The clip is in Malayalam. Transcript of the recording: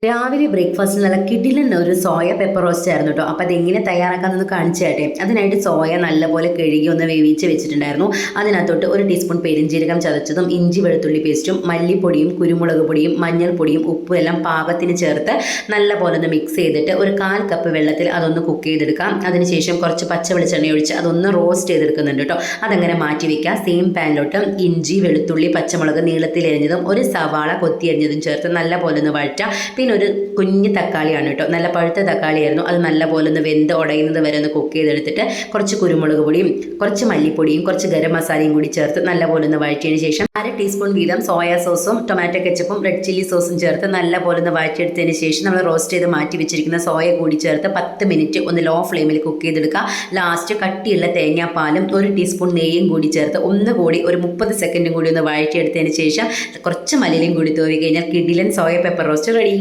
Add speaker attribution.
Speaker 1: രാവിലെ ബ്രേക്ക്ഫാസ്റ്റിന് നല്ല കിടിലൻ ഒരു സോയ പെപ്പർ റോസ്റ്റ് ആയിരുന്നു കേട്ടോ. അപ്പോൾ അതെങ്ങനെ തയ്യാറാക്കാമെന്ന് കാണിച്ചു തരട്ടെ. അതിനായിട്ട് സോയ നല്ലപോലെ കഴുകി ഒന്ന് വേവിച്ച് വെച്ചിട്ടുണ്ടായിരുന്നു. അതിനകത്തോട്ട് 1 ടീസ്പൂൺ പെരിഞ്ജീരകം ചതച്ചതും ഇഞ്ചി വെളുത്തുള്ളി പേസ്റ്റും മല്ലിപ്പൊടിയും കുരുമുളക് പൊടിയും മഞ്ഞൾപ്പൊടിയും ഉപ്പും എല്ലാം പാകത്തിന് ചേർത്ത് നല്ലപോലെ ഒന്ന് മിക്സ് ചെയ്തിട്ട് 1/4 കപ്പ് വെള്ളത്തിൽ അതൊന്ന് കുക്ക് ചെയ്തെടുക്കാം. അതിനുശേഷം കുറച്ച് പച്ച വെളിച്ചെണ്ണ ഒഴിച്ച് അതൊന്ന് റോസ്റ്റ് ചെയ്തെടുക്കുന്നുണ്ട് കേട്ടോ. അതങ്ങനെ മാറ്റി വയ്ക്കുക. സെയിം പാനിലോട്ട് ഇഞ്ചി വെളുത്തുള്ളി പച്ചമുളക് നീളത്തിൽ എരിഞ്ഞതും 1 സവാള കൊത്തി എരിഞ്ഞതും ചേർത്ത് നല്ലപോലെ ഒന്ന് വഴറ്റുക. പിന്നെ ഒരു കുഞ്ഞ് തക്കാളിയാണ് കേട്ടോ, നല്ല പഴുത്ത തക്കാളിയായിരുന്നു. അത് നല്ലപോലെ ഒന്ന് വെന്ത് ഉടയുന്നത് വരെ ഒന്ന് കുക്ക് ചെയ്തെടുത്തിട്ട് കുറച്ച് കുരുമുളക് പൊടിയും കുറച്ച് മല്ലിപ്പൊടിയും കുറച്ച് ഗരം മസാലയും കൂടി ചേർത്ത് നല്ലപോലെ ഒന്ന് വഴറ്റിയതിന് ശേഷം 1/2 ടീസ്പൂൺ വീതം സോയാ സോസും ടൊമാറ്റോ കെച്ചപ്പും റെഡ് ചില്ലി സോസും ചേർത്ത് നല്ലപോലെ ഒന്ന് വഴറ്റിയെടുത്തതിന് ശേഷം നമ്മൾ റോസ്റ്റ് ചെയ്ത് മാറ്റി വെച്ചിരിക്കുന്ന സോയ കൂടി ചേർത്ത് 10 മിനിറ്റ് ഒന്ന് ലോ ഫ്ലെയിമിൽ കുക്ക് ചെയ്തെടുക്കുക. ലാസ്റ്റ് കട്ടിയുള്ള തേങ്ങാപ്പാലും 1 ടീസ്പൂൺ നെയ്യും കൂടി ചേർത്ത് ഒന്നുകൂടി ഒരു 30 സെക്കൻഡും കൂടി ഒന്ന് വഴറ്റിയെടുത്തതിന് ശേഷം കുറച്ച് മല്ലിയിലയും കൂടി തൂവി കഴിഞ്ഞാൽ കിടിലൻ സോയ പെപ്പർ റോസ്റ്റ് റെഡി.